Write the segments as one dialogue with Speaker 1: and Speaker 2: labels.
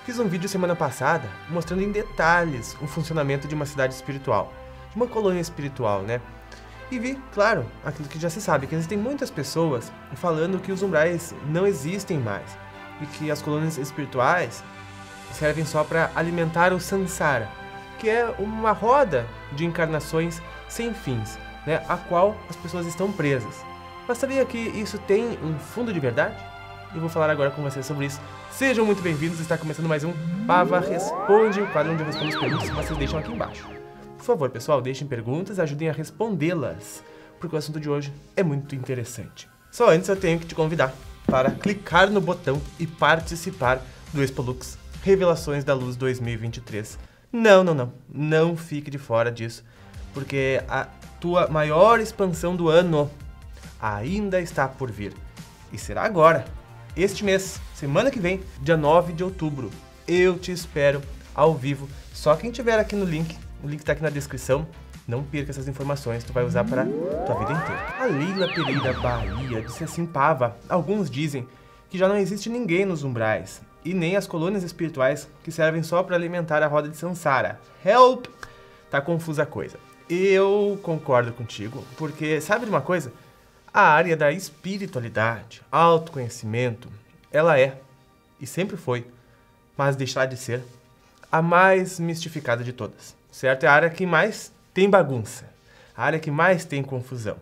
Speaker 1: Fiz um vídeo semana passada mostrando em detalhes o funcionamento de uma cidade espiritual, de uma colônia espiritual, né? E vi, claro, aquilo que já se sabe, que existem muitas pessoas falando que os umbrais não existem mais e que as colônias espirituais servem só para alimentar o samsara, que é uma roda de encarnações sem fins, né, a qual as pessoas estão presas. Mas sabia que isso tem um fundo de verdade? Eu vou falar agora com vocês sobre isso. Sejam muito bem-vindos, está começando mais um Pava Responde, o quadro onde eu respondo as perguntas que vocês deixam aqui embaixo. Por favor, pessoal, deixem perguntas e ajudem a respondê-las, porque o assunto de hoje é muito interessante. Só antes eu tenho que te convidar para clicar no botão e participar do Expolux Revelações da Luz 2023. Não fique de fora disso, porque a tua maior expansão do ano ainda está por vir. E será agora, este mês, semana que vem, dia 9 de outubro. Eu te espero ao vivo. Só quem tiver aqui no link, o link está aqui na descrição. Não perca essas informações, tu vai usar para tua vida inteira. A Leila Pereira Bahia disse assim: Pava, alguns dizem que já não existe ninguém nos umbrais e nem as colônias espirituais que servem só para alimentar a roda de samsara. Help! Tá confusa a coisa. Eu concordo contigo, porque sabe de uma coisa? A área da espiritualidade, autoconhecimento, ela é, e sempre foi, mas deixará de ser, a mais mistificada de todas, certo? É a área que mais tem bagunça, a área que mais tem confusão.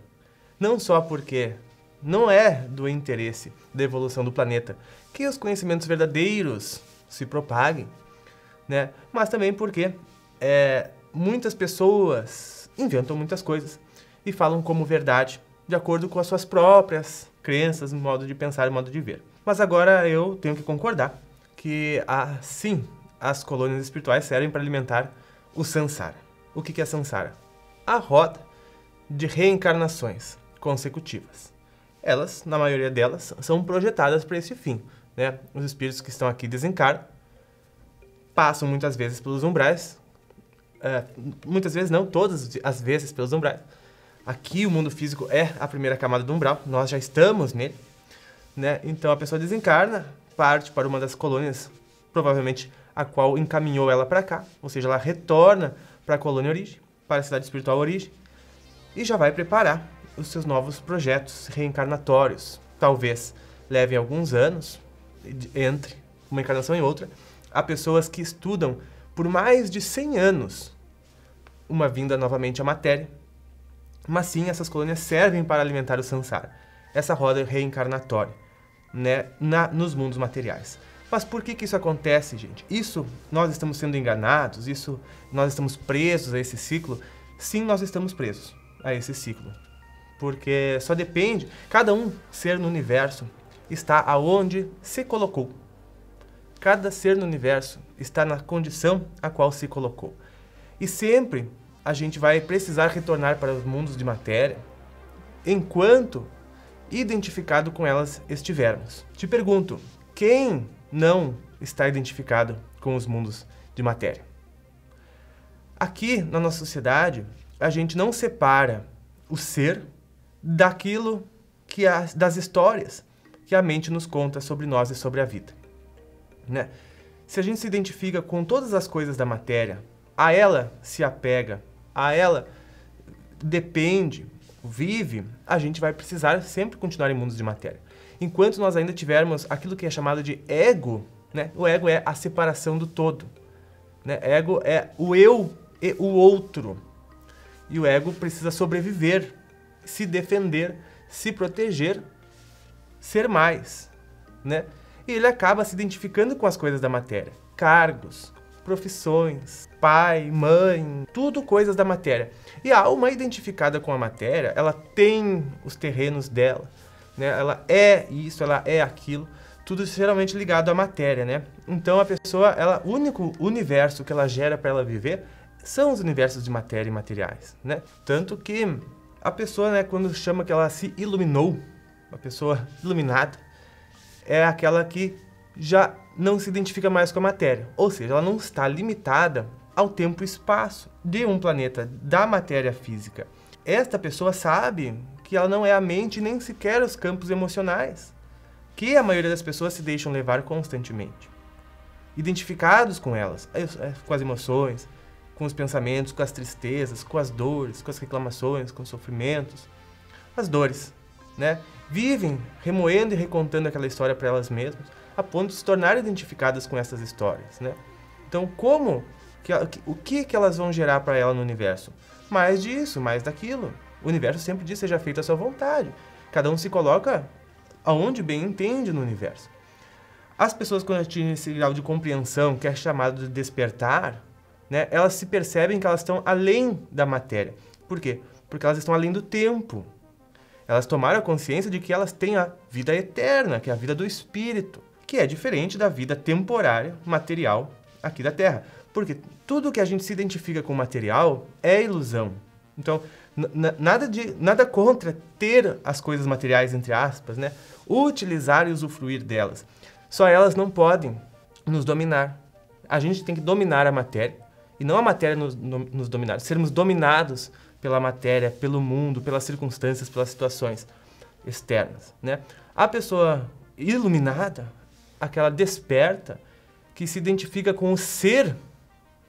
Speaker 1: Não só porque não é do interesse da evolução do planeta que os conhecimentos verdadeiros se propaguem, né? Mas também porque muitas pessoas inventam muitas coisas e falam como verdade, de acordo com as suas próprias crenças, modo de pensar e modo de ver. Mas agora eu tenho que concordar que, sim, as colônias espirituais servem para alimentar o samsara. O que é samsara? A roda de reencarnações consecutivas. Elas, na maioria delas, são projetadas para esse fim, né? Os espíritos que estão aqui desencarnam, passam muitas vezes pelos umbrais, muitas vezes não, todas as vezes pelos umbrais. Aqui o mundo físico é a primeira camada do umbral, nós já estamos nele, né? Então a pessoa desencarna, parte para uma das colônias, provavelmente a qual encaminhou ela para cá, ou seja, ela retorna para a colônia origem, para a cidade espiritual origem, e já vai preparar os seus novos projetos reencarnatórios. Talvez levem alguns anos entre uma encarnação e outra. Há pessoas que estudam por mais de 100 anos uma vinda novamente à matéria. Mas sim, essas colônias servem para alimentar o samsara, essa roda reencarnatória, né, nos mundos materiais. Mas por que isso acontece, gente? Isso, nós estamos sendo enganados? Isso, nós estamos presos a esse ciclo? Sim, nós estamos presos a esse ciclo. Porque só depende, cada ser no universo está aonde se colocou. Cada ser no universo está na condição a qual se colocou. E sempre a gente vai precisar retornar para os mundos de matéria enquanto identificado com elas estivermos. Te pergunto, quem não está identificado com os mundos de matéria? Aqui na nossa sociedade, a gente não separa o ser daquilo que das histórias que a mente nos conta sobre nós e sobre a vida, né? Se a gente se identifica com todas as coisas da matéria, a ela se apega, a ela depende, vive, a gente vai precisar sempre continuar em mundos de matéria. Enquanto nós ainda tivermos aquilo que é chamado de ego, né? O ego é a separação do todo, né? Ego é o eu e o outro. E o ego precisa sobreviver, se defender, se proteger, ser mais, né? E ele acaba se identificando com as coisas da matéria. Cargos, profissões, pai, mãe, tudo coisas da matéria. E a alma identificada com a matéria, ela tem os terrenos dela, né? Ela é isso, ela é aquilo, tudo geralmente ligado à matéria, né? Então a pessoa, o único universo que ela gera para ela viver são os universos de matéria e materiais, né? Tanto que a pessoa, né, quando chama que ela se iluminou, a pessoa iluminada, é aquela que já não se identifica mais com a matéria. Ou seja, ela não está limitada ao tempo e espaço de um planeta, da matéria física. Esta pessoa sabe que ela não é a mente nem sequer os campos emocionais, que a maioria das pessoas se deixam levar constantemente. identificados com elas, com as emoções, com os pensamentos, com as tristezas, com as dores, com as reclamações, com os sofrimentos, as dores, né? Vivem remoendo e recontando aquela história para elas mesmas, a ponto de se tornarem identificadas com essas histórias, né? Então, o que elas vão gerar para ela no universo? Mais disso, mais daquilo. O universo sempre diz, seja feita a sua vontade. Cada um se coloca aonde bem entende no universo. As pessoas, quando atingem esse grau de compreensão, que é chamado de despertar, né, elas se percebem que elas estão além da matéria. Por quê? Porque elas estão além do tempo. Elas tomaram a consciência de que elas têm a vida eterna, que é a vida do espírito, que é diferente da vida temporária, material, aqui da Terra. Porque tudo que a gente se identifica com material é ilusão. Então, nada contra ter as coisas materiais, entre aspas, né? Utilizar e usufruir delas. Só elas não podem nos dominar. A gente tem que dominar a matéria, e não a matéria nos dominar, sermos dominados pela matéria, pelo mundo, pelas circunstâncias, pelas situações externas, né? A pessoa iluminada, aquela desperta, que se identifica com o ser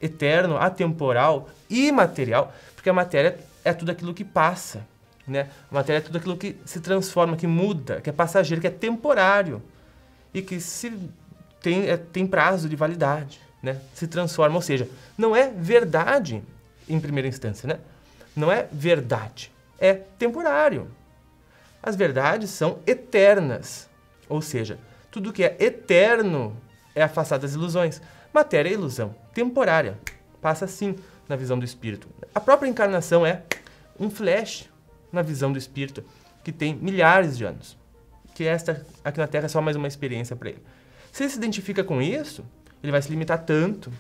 Speaker 1: eterno, atemporal, imaterial, porque a matéria é tudo aquilo que passa, né? A matéria é tudo aquilo que se transforma, que muda, que é passageiro, que é temporário e que tem prazo de validade, né? Se transforma, ou seja, não é verdade em primeira instância, né? Não é verdade, é temporário. As verdades são eternas, ou seja, tudo que é eterno é afastado das ilusões. Matéria é ilusão, temporária, passa assim na visão do espírito. A própria encarnação é um flash na visão do espírito, que tem milhares de anos. Que esta aqui na Terra é só mais uma experiência para ele. Se ele se identifica com isso, ele vai se limitar tanto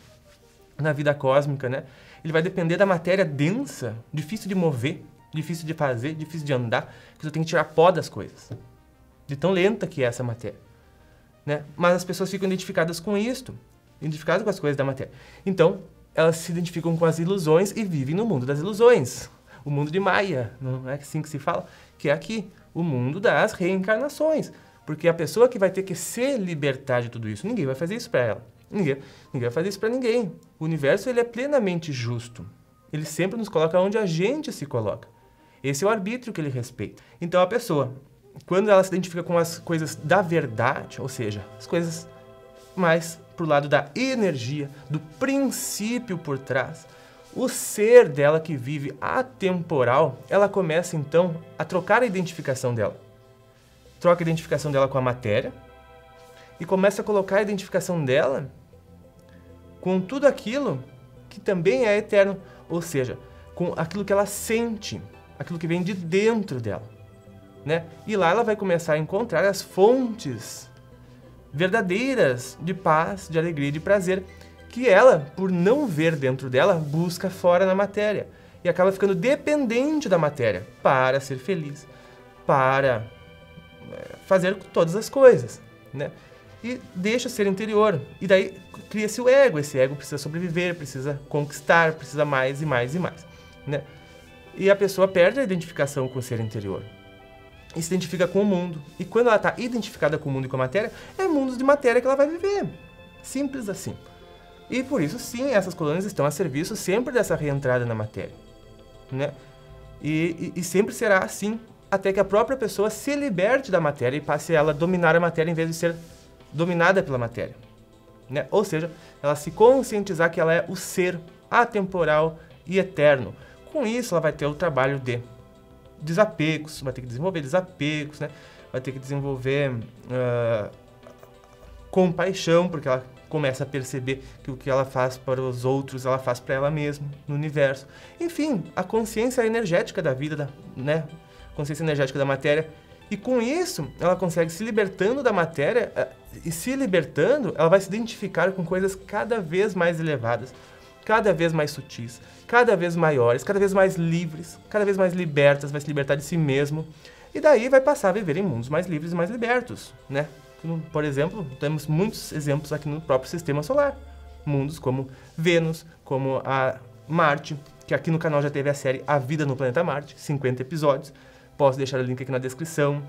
Speaker 1: na vida cósmica, né? Ele vai depender da matéria densa, difícil de mover, difícil de fazer, difícil de andar, que você tem que tirar pó das coisas. De tão lenta que é essa matéria, né? Mas as pessoas ficam identificadas com isto, identificadas com as coisas da matéria. Então, elas se identificam com as ilusões e vivem no mundo das ilusões. O mundo de Maia, não é assim que se fala? Que é aqui, o mundo das reencarnações. Porque a pessoa que vai ter que se libertar de tudo isso, ninguém vai fazer isso para ela. Ninguém vai fazer isso para ninguém. O universo, ele é plenamente justo. Ele sempre nos coloca onde a gente se coloca. Esse é o arbítrio que ele respeita. Então, a pessoa, quando ela se identifica com as coisas da verdade, ou seja, as coisas mais pro lado da energia, do princípio por trás, o ser dela que vive atemporal, ela começa então a trocar a identificação dela. Troca a identificação dela com a matéria e começa a colocar a identificação dela com tudo aquilo que também é eterno, ou seja, com aquilo que ela sente, aquilo que vem de dentro dela, né? E lá ela vai começar a encontrar as fontes verdadeiras de paz, de alegria e de prazer, que ela, por não ver dentro dela, busca fora na matéria e acaba ficando dependente da matéria para ser feliz, para fazer todas as coisas, né? E deixa o ser interior, e daí cria-se o ego. Esse ego precisa sobreviver, precisa conquistar, precisa mais e mais e mais, né? E a pessoa perde a identificação com o ser interior e se identifica com o mundo. E quando ela está identificada com o mundo e com a matéria, é mundos de matéria que ela vai viver. Simples assim. E por isso, sim, essas colônias estão a serviço sempre dessa reentrada na matéria, né? E sempre será assim, até que a própria pessoa se liberte da matéria e passe ela a dominar a matéria em vez de ser dominada pela matéria, né? Ou seja, ela se conscientizar que ela é o ser atemporal e eterno. Com isso, ela vai ter o trabalho de desapegos, vai ter que desenvolver desapegos, né? Vai ter que desenvolver compaixão, porque ela começa a perceber que o que ela faz para os outros, ela faz para ela mesma, no universo. Enfim, a consciência energética da vida, né? Consciência energética da matéria. E com isso, ela consegue se libertando da matéria, e se libertando, ela vai se identificar com coisas cada vez mais elevadas, cada vez mais sutis, cada vez maiores, cada vez mais livres, cada vez mais libertas, vai se libertar de si mesmo. E daí vai passar a viver em mundos mais livres e mais libertos, né? Por exemplo, temos muitos exemplos aqui no próprio Sistema Solar. Mundos como Vênus, como a Marte, que aqui no canal já teve a série A Vida no Planeta Marte, 50 episódios. Posso deixar o link aqui na descrição,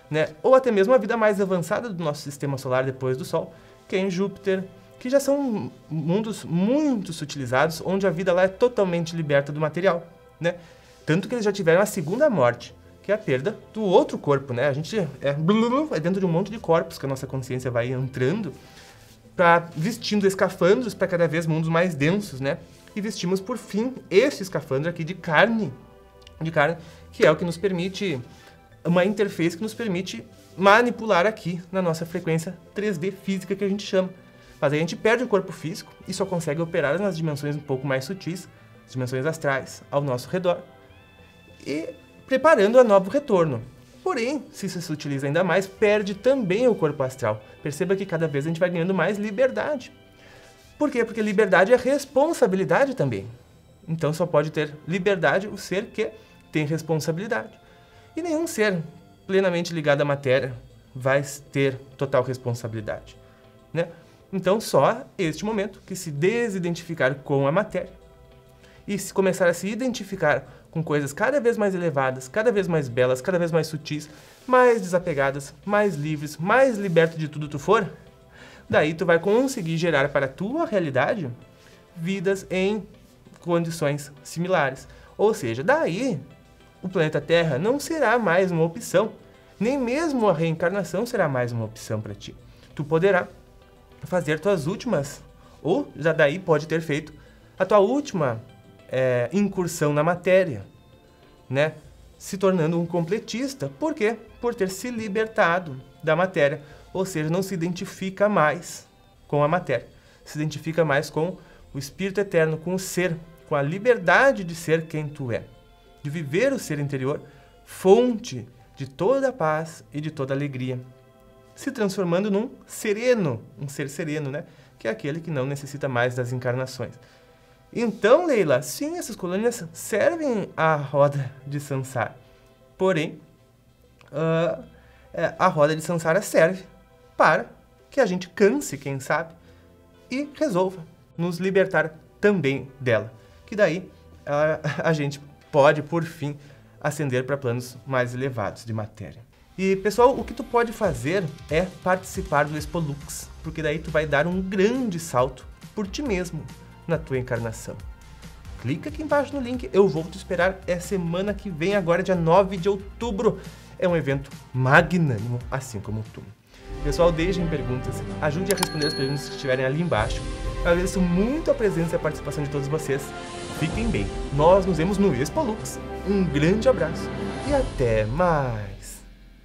Speaker 1: né? Ou até mesmo a vida mais avançada do nosso Sistema Solar depois do Sol, que é em Júpiter, que já são mundos muito sutilizados, onde a vida lá é totalmente liberta do material, né? Tanto que eles já tiveram a segunda morte, que é a perda do outro corpo, né? A gente é dentro de um monte de corpos que a nossa consciência vai entrando, vestindo escafandros para cada vez mundos mais densos, né? E vestimos, por fim, esse escafandro aqui de carne, que é o que nos permite, uma interface que nos permite manipular aqui na nossa frequência 3D física que a gente chama. Mas aí a gente perde o corpo físico e só consegue operar nas dimensões um pouco mais sutis, as dimensões astrais, ao nosso redor, e preparando a novo retorno. Porém, se se utiliza ainda mais, perde também o corpo astral. Perceba que cada vez a gente vai ganhando mais liberdade. Por quê? Porque liberdade é responsabilidade também. Então só pode ter liberdade o ser que tem responsabilidade. E nenhum ser plenamente ligado à matéria vai ter total responsabilidade, né? Então só este momento que se desidentificar com a matéria e se começar a se identificar com coisas cada vez mais elevadas, cada vez mais belas, cada vez mais sutis, mais desapegadas, mais livres, mais liberto de tudo tu for, daí tu vai conseguir gerar para a tua realidade vidas em condições similares. Ou seja, daí o planeta Terra não será mais uma opção, nem mesmo a reencarnação será mais uma opção para ti. Tu poderá fazer tuas últimas, ou já daí pode ter feito a tua última incursão na matéria, né? Se tornando um completista. Por quê? Por ter se libertado da matéria, ou seja, não se identifica mais com a matéria, se identifica mais com o Espírito Eterno, com o ser, com a liberdade de ser quem tu é, de viver o ser interior, fonte de toda a paz e de toda a alegria, se transformando num sereno, um ser sereno, né? Que é aquele que não necessita mais das encarnações. Então, Leila, sim, essas colônias servem à roda de Sansara. Porém, a roda de Sansara serve para que a gente canse, quem sabe, e resolva nos libertar também dela. Que daí a gente pode, por fim, ascender para planos mais elevados de matéria. E, pessoal, o que tu pode fazer é participar do Expolux, porque daí tu vai dar um grande salto por ti mesmo na tua encarnação. Clica aqui embaixo no link, eu vou te esperar, é semana que vem, agora dia 9 de outubro. É um evento magnânimo, assim como tu. Pessoal, deixem perguntas, ajude a responder as perguntas que estiverem ali embaixo. Eu agradeço muito a presença e a participação de todos vocês. Fiquem bem, nós nos vemos no Expolux. Um grande abraço e até mais!